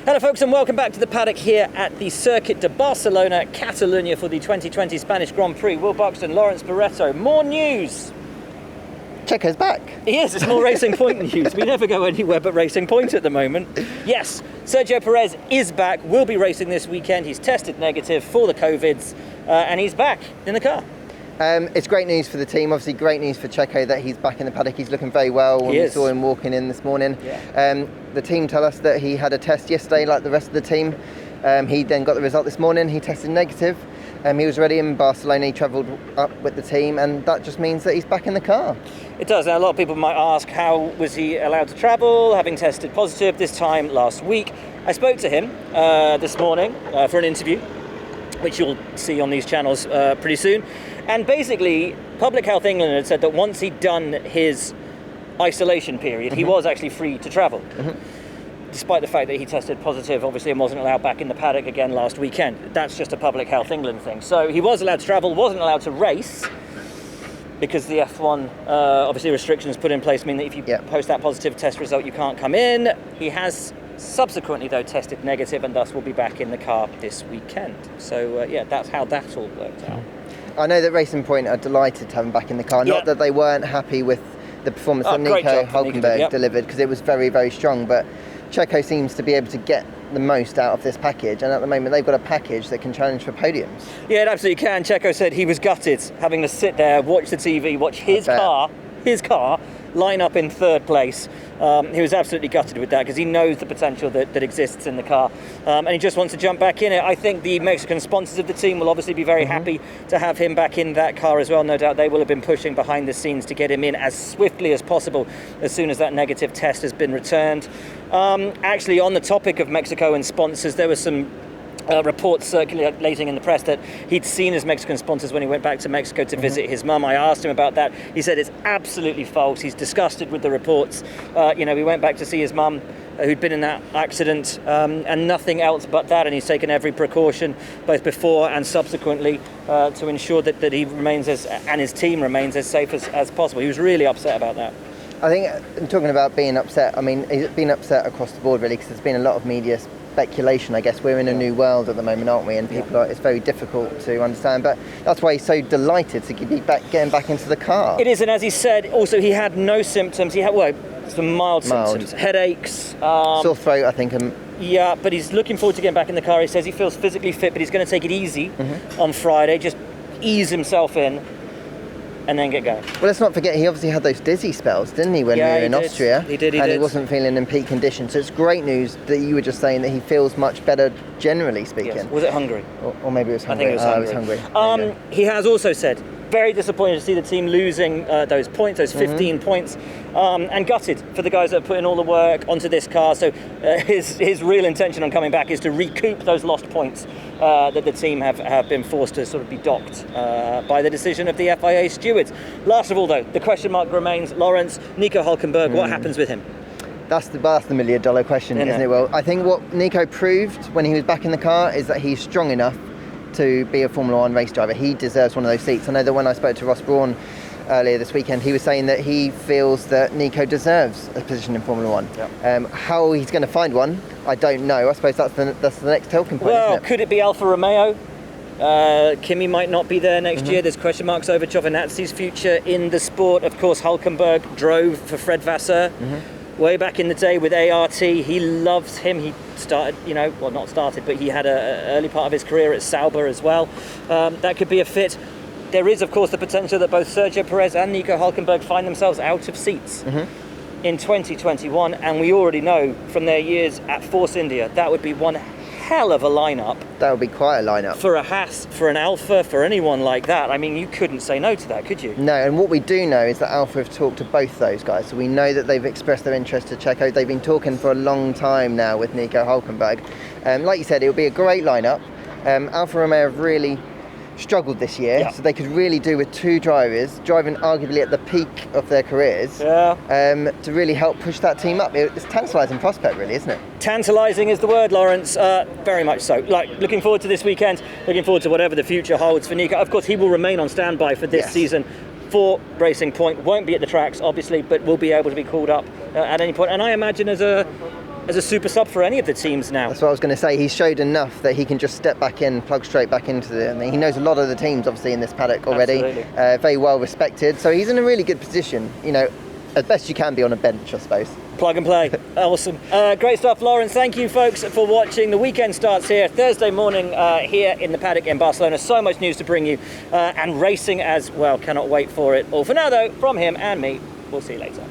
Hello folks and welcome back to the paddock here at the Circuit de Barcelona, Catalunya for the 2020 Spanish Grand Prix. Will Buxton, Lawrence Barretto. More news! Checo's back. He is, it's more Racing Point news. We never go anywhere but Racing Point at the moment. Yes, Sergio Perez is back, will be racing this weekend. He's tested negative for the COVIDs and he's back in the car. It's great news for the team, obviously great news for Checo that he's back in the paddock. He's looking very well. We saw him walking in this morning. Yeah. The team tell us that he had a test yesterday like the rest of the team. He then got the result this morning. He tested negative. He was ready in Barcelona. He travelled up with the team and that just means that he's back in the car. It does. Now, a lot of people might ask, how was he allowed to travel, having tested positive this time last week? I spoke to him this morning for an interview, which you'll see on these channels pretty soon. And basically, Public Health England had said that once he'd done his isolation period, he was actually free to travel. Despite the fact that he tested positive, obviously, and wasn't allowed back in the paddock again last weekend. That's just a Public Health England thing. So he was allowed to travel, wasn't allowed to race, because the F1, obviously, restrictions put in place mean that if you post that positive test result, you can't come in. He has subsequently, though, tested negative and thus will be back in the car this weekend. So, yeah, that's how that all worked out. I know that Racing Point are delighted to have him back in the car. Not that they weren't happy with the performance that Nico Hulkenberg delivered, because it was very, very strong. But Checo seems to be able to get the most out of this package, and at the moment they've got a package that can challenge for podiums. Yeah, it absolutely can. Checo said he was gutted having to sit there, watch the TV, watch his car line up in third place. He was absolutely gutted with that because he knows the potential that exists in the car, and he just wants to jump back in it. I think the Mexican sponsors of the team will obviously be very happy to have him back in that car as well. No doubt they will have been pushing behind the scenes to get him in as swiftly as possible as soon as that negative test has been returned. Actually, on the topic of Mexico and sponsors, there was some reports circulating in the press that he'd seen his Mexican sponsors when he went back to Mexico to visit his mum. I asked him about that. He said it's absolutely false. He's disgusted with the reports. He went back to see his mum who'd been in that accident and nothing else but that, and he's taken every precaution both before and subsequently to ensure that he remains and his team remains as safe as possible. He was really upset about that. I think, talking about being upset, I mean, he's been upset across the board really, because there's been a lot of media speculation. I guess we're in a new world at the moment, aren't we? And it's very difficult to understand. But that's why he's so delighted to be getting back into the car. It is, and as he said, also he had no symptoms. He had some mild symptoms, headaches, sore throat, I think. Yeah, but he's looking forward to getting back in the car. He says he feels physically fit, but he's going to take it easy on Friday. Just ease himself in. And then get going. Well, let's not forget, he obviously had those dizzy spells, didn't he, when we were in Austria? He did. He wasn't feeling in peak condition. So it's great news that you were just saying that he feels much better, generally speaking. Yes. Was it Hungary? Or maybe it was Hungary. I think it was Hungary. He has also said, very disappointed to see the team losing those points, those 15 points, and gutted for the guys that are putting all the work onto this car. So his real intention on coming back is to recoup those lost points that the team have been forced to sort of be docked by the decision of the FIA stewards. Last of all, though, the question mark remains, Lawrence, Nico Hulkenberg, what happens with him? That's the $1 million question, isn't it? Well, I think what Nico proved when he was back in the car is that he's strong enough to be a Formula 1 race driver. He deserves one of those seats. I know that when I spoke to Ross Brawn earlier this weekend, he was saying that he feels that Nico deserves a position in Formula 1. Yep. How he's going to find one, I don't know. I suppose that's the next talking point, well, isn't it? Could it be Alfa Romeo? Kimi might not be there next year. There's question marks over Giovinazzi's future in the sport. Of course, Hulkenberg drove for Fred Vasseur way back in the day with ART. He loves him. He started, not started, but he had an early part of his career at Sauber as well. That could be a fit. There is, of course, the potential that both Sergio Perez and Nico Hulkenberg find themselves out of seats in 2021, and we already know from their years at Force India, that would be one hell of a lineup. That would be quite a lineup. For a Haas, for an Alfa, for anyone like that. I mean, you couldn't say no to that, could you? No, and what we do know is that Alfa have talked to both those guys, so we know that they've expressed their interest to Checo. They've been talking for a long time now with Nico Hulkenberg. Like you said, it will be a great lineup. Alfa Romeo have really struggled this year, so they could really do with two drivers driving arguably at the peak of their careers to really help push that team up. It's a tantalising prospect, really, isn't it? Tantalising is the word, Lawrence. Very much so. Looking forward to this weekend, looking forward to whatever the future holds for Nico. Of course, he will remain on standby for this season for Racing Point. Won't be at the tracks, obviously, but will be able to be called up at any point. And I imagine as a as a super sub for any of the teams now. That's what I was going to say. He's showed enough that he can just step back in, plug straight back into it. I mean, he knows a lot of the teams, obviously, in this paddock already. Very well respected. So he's in a really good position, you know, as best you can be on a bench, I suppose. Plug and play. Awesome. Great stuff, Lawrence. Thank you, folks, for watching. The weekend starts here Thursday morning here in the paddock in Barcelona. So much news to bring you, and racing as well. Cannot wait for it all. For now, though, from him and me, we'll see you later.